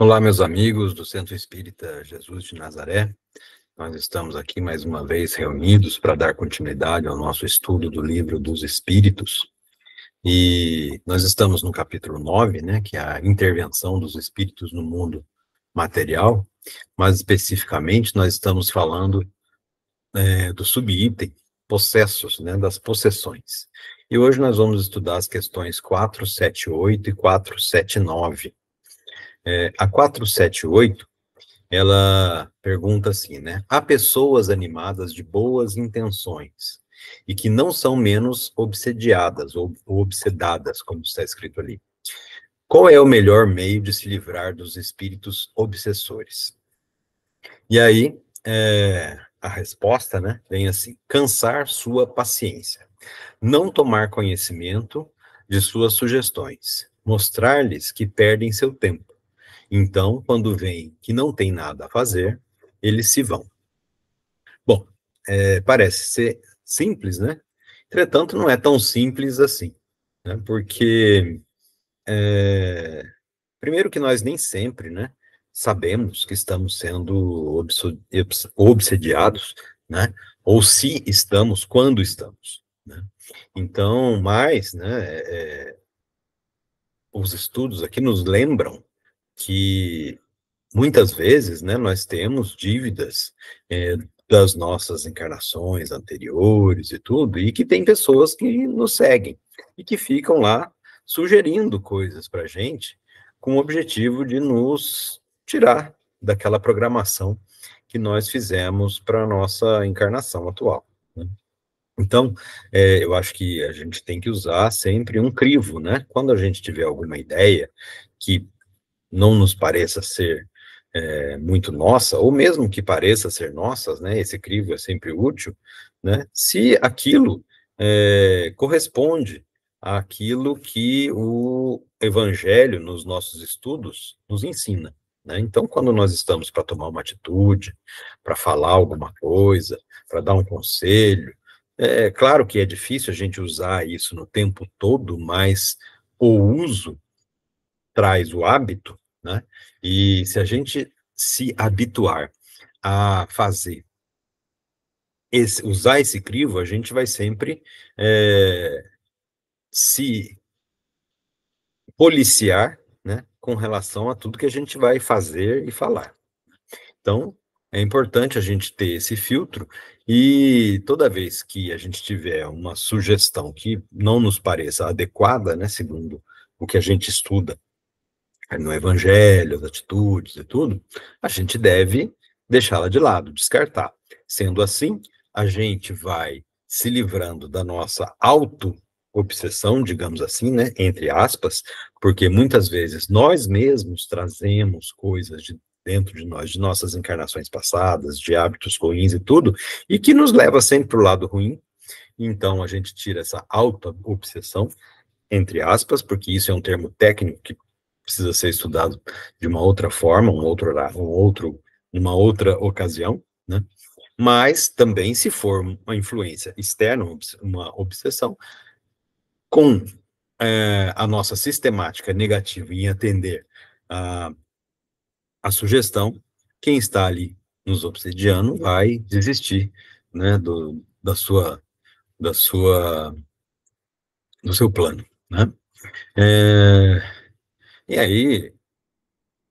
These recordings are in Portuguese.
Olá, meus amigos do Centro Espírita Jesus de Nazaré. Nós estamos aqui mais uma vez reunidos para dar continuidade ao nosso estudo do Livro dos Espíritos. E nós estamos no capítulo 9, né, que é a intervenção dos espíritos no mundo material, mas especificamente nós estamos falando do subitem, possessos, né, das possessões. E hoje nós vamos estudar as questões 478 e 479. A 478, ela pergunta assim, né? Há pessoas animadas de boas intenções e que não são menos obsediadas ou obsedadas, como está escrito ali. Qual é o melhor meio de se livrar dos espíritos obsessores? E aí, a resposta, né, vem assim: cansar sua paciência, não tomar conhecimento de suas sugestões, mostrar-lhes que perdem seu tempo. Então, quando veem que não tem nada a fazer, eles se vão. Bom, parece ser simples, né? Entretanto, não é tão simples assim, né? Porque, primeiro que nós nem sempre, né, sabemos que estamos sendo obsediados, né? Ou se estamos, quando estamos, né? Então, os estudos aqui nos lembram que muitas vezes, né, nós temos dívidas das nossas encarnações anteriores e tudo, e que tem pessoas que nos seguem e que ficam lá sugerindo coisas para a gente com o objetivo de nos tirar daquela programação que nós fizemos para a nossa encarnação atual, né? Então, eu acho que a gente tem que usar sempre um crivo, né? Quando a gente tiver alguma ideia que não nos pareça ser muito nossa, ou mesmo que pareça ser nossas, né, esse crivo é sempre útil, né, se aquilo corresponde àquilo que o Evangelho, nos nossos estudos, nos ensina, né? Então, quando nós estamos para tomar uma atitude, para falar alguma coisa, para dar um conselho, é claro que é difícil a gente usar isso no tempo todo, mas o uso traz o hábito, né? E se a gente se habituar a fazer usar esse crivo, a gente vai sempre se policiar, né, com relação a tudo que a gente vai fazer e falar. Então, é importante a gente ter esse filtro e toda vez que a gente tiver uma sugestão que não nos pareça adequada, né, segundo o que a gente estuda no Evangelho, as atitudes e tudo, a gente deve deixá-la de lado, descartar. Sendo assim, a gente vai se livrando da nossa auto-obsessão, digamos assim, né, entre aspas, porque muitas vezes nós mesmos trazemos coisas de dentro de nós, de nossas encarnações passadas, de hábitos ruins e tudo, e que nos leva sempre para o lado ruim. Então, a gente tira essa auto-obsessão, entre aspas, porque isso é um termo técnico que precisa ser estudado de uma outra forma, numa outra ocasião, né? Mas também, se for uma influência externa, uma obsessão, com a nossa sistemática negativa em atender a sugestão, quem está ali nos obsediando vai desistir, né, do seu plano, né? E aí,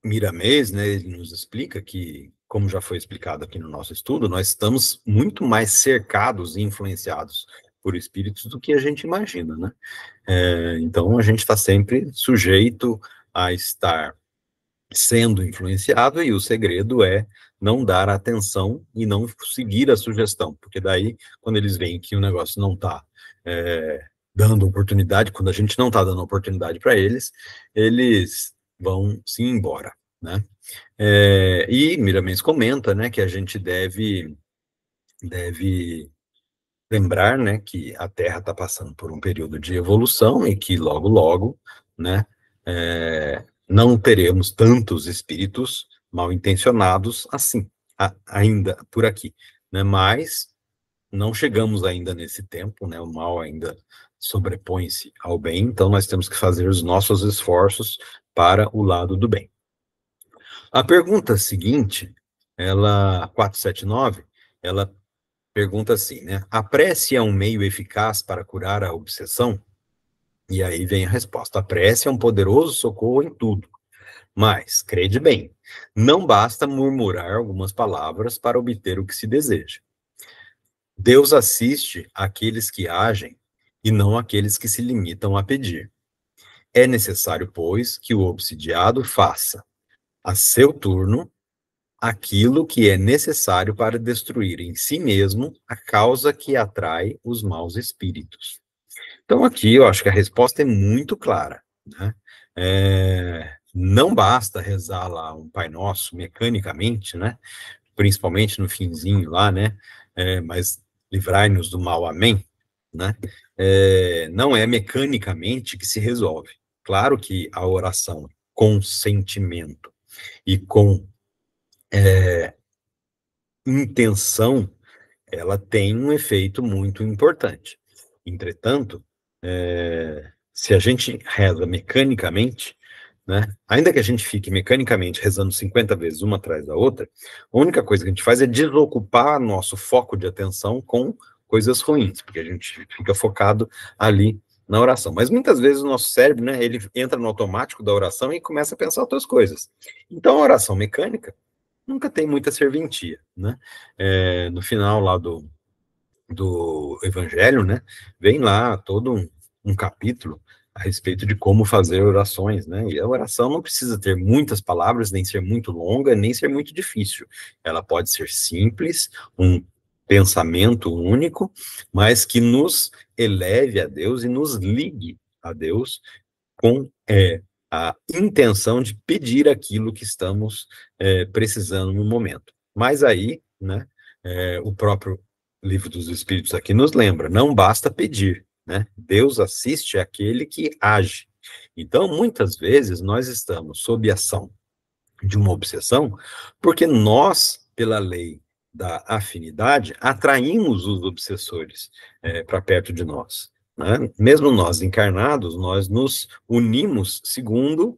Miramês, né, ele nos explica que, como já foi explicado aqui no nosso estudo, nós estamos muito mais cercados e influenciados por espíritos do que a gente imagina, né? Então, a gente está sempre sujeito a estar sendo influenciado, e o segredo é não dar atenção e não seguir a sugestão, porque daí, quando eles veem que o negócio não está dando oportunidade, quando a gente não está dando oportunidade para eles, eles vão se embora, né? E Miramês comenta, né, que a gente deve lembrar, né, que a Terra está passando por um período de evolução e que logo, logo, né, não teremos tantos espíritos mal intencionados assim, ainda por aqui, né? Mas não chegamos ainda nesse tempo, né? O mal ainda sobrepõe-se ao bem, então nós temos que fazer os nossos esforços para o lado do bem. A pergunta seguinte, ela, 479, ela pergunta assim, né? A prece é um meio eficaz para curar a obsessão? E aí vem a resposta. A prece é um poderoso socorro em tudo. Mas, crede bem, não basta murmurar algumas palavras para obter o que se deseja. Deus assiste àqueles que agem e não àqueles que se limitam a pedir. É necessário, pois, que o obsidiado faça, a seu turno, aquilo que é necessário para destruir em si mesmo a causa que atrai os maus espíritos. Então, aqui eu acho que a resposta é muito clara, né? Não basta rezar lá um Pai Nosso mecanicamente, né? Principalmente no finzinho lá, né? Mas livrai-nos do mal, amém, né? Não é mecanicamente que se resolve. Claro que a oração com sentimento e com intenção, ela tem um efeito muito importante. Entretanto, se a gente reza mecanicamente, né, ainda que a gente fique mecanicamente rezando 50 vezes uma atrás da outra, a única coisa que a gente faz é desocupar nosso foco de atenção com coisas ruins, porque a gente fica focado ali na oração. Mas muitas vezes o nosso cérebro, né, ele entra no automático da oração e começa a pensar outras coisas. Então, a oração mecânica nunca tem muita serventia, né? No final lá do Evangelho, né, vem lá todo um capítulo a respeito de como fazer orações, né, e a oração não precisa ter muitas palavras, nem ser muito longa, nem ser muito difícil, ela pode ser simples, um pensamento único, mas que nos eleve a Deus e nos ligue a Deus com a intenção de pedir aquilo que estamos precisando no momento. Mas aí, né, o próprio Livro dos Espíritos aqui nos lembra, não basta pedir, né? Deus assiste àquele que age. Então, muitas vezes, nós estamos sob ação de uma obsessão, porque nós, pela lei da afinidade, atraímos os obsessores para perto de nós. Né? Mesmo nós encarnados, nós nos unimos segundo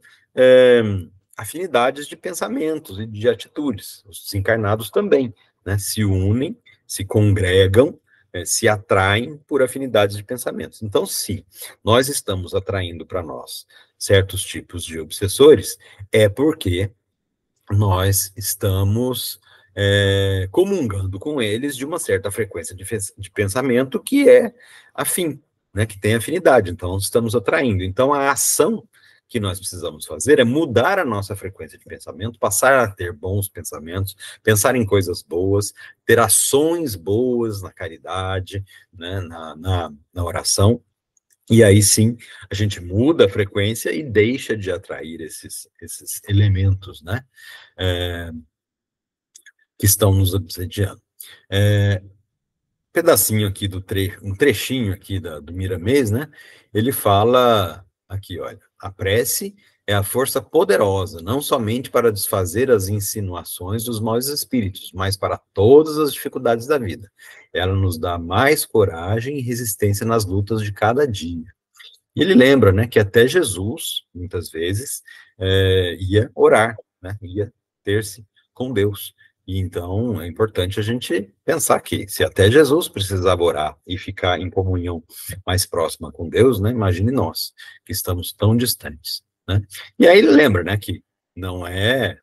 afinidades de pensamentos e de atitudes. Os desencarnados também, né? Se unem, se congregam, se atraem por afinidades de pensamentos. Então, se nós estamos atraindo para nós certos tipos de obsessores, é porque nós estamos comungando com eles de uma certa frequência de pensamento que é afim, né, que tem afinidade, então estamos atraindo. Então a ação que nós precisamos fazer é mudar a nossa frequência de pensamento, passar a ter bons pensamentos, pensar em coisas boas, ter ações boas na caridade, né, na oração, e aí sim, a gente muda a frequência e deixa de atrair esses elementos, né, que estão nos obsediando. Pedacinho aqui um trechinho aqui do Miramês, né, ele fala aqui, olha, a prece é a força poderosa, não somente para desfazer as insinuações dos maus espíritos, mas para todas as dificuldades da vida. Ela nos dá mais coragem e resistência nas lutas de cada dia. E ele lembra, né, que até Jesus, muitas vezes, ia orar, né, ia ter-se com Deus. E então é importante a gente pensar que se até Jesus precisava orar e ficar em comunhão mais próxima com Deus, né, imagine nós, que estamos tão distantes, né. E aí ele lembra, né, que não é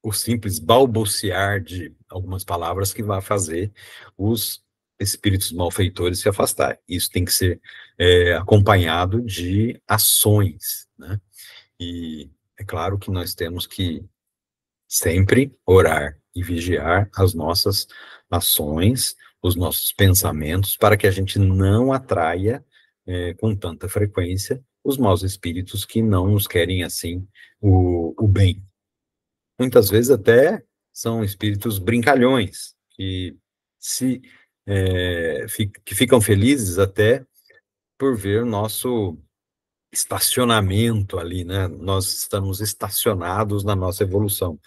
o simples balbuciar de algumas palavras que vai fazer os espíritos malfeitores se afastarem. Isso tem que ser acompanhado de ações, né? E é claro que nós temos que sempre orar e vigiar as nossas ações, os nossos pensamentos, para que a gente não atraia com tanta frequência os maus espíritos que não nos querem assim o bem. Muitas vezes até são espíritos brincalhões, que ficam felizes até por ver o nosso estacionamento ali, né? Nós estamos estacionados na nossa evolução.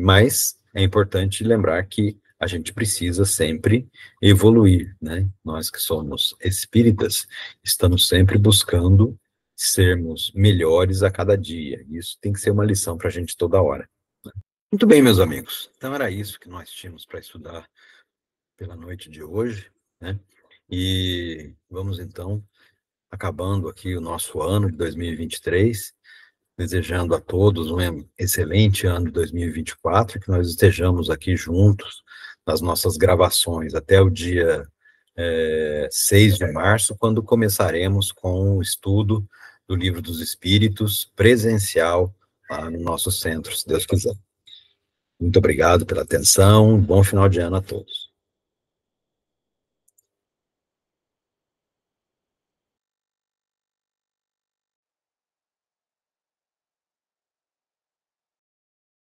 Mas é importante lembrar que a gente precisa sempre evoluir, né? Nós que somos espíritas, estamos sempre buscando sermos melhores a cada dia. Isso tem que ser uma lição para a gente toda hora. Muito bem, meus amigos. Então era isso que nós tínhamos para estudar pela noite de hoje, né? E vamos então acabando aqui o nosso ano de 2023, desejando a todos um excelente ano de 2024, que nós estejamos aqui juntos nas nossas gravações até o dia 6 de março, quando começaremos com o estudo do Livro dos Espíritos presencial lá no nosso centro, se Deus quiser. Muito obrigado pela atenção, bom final de ano a todos.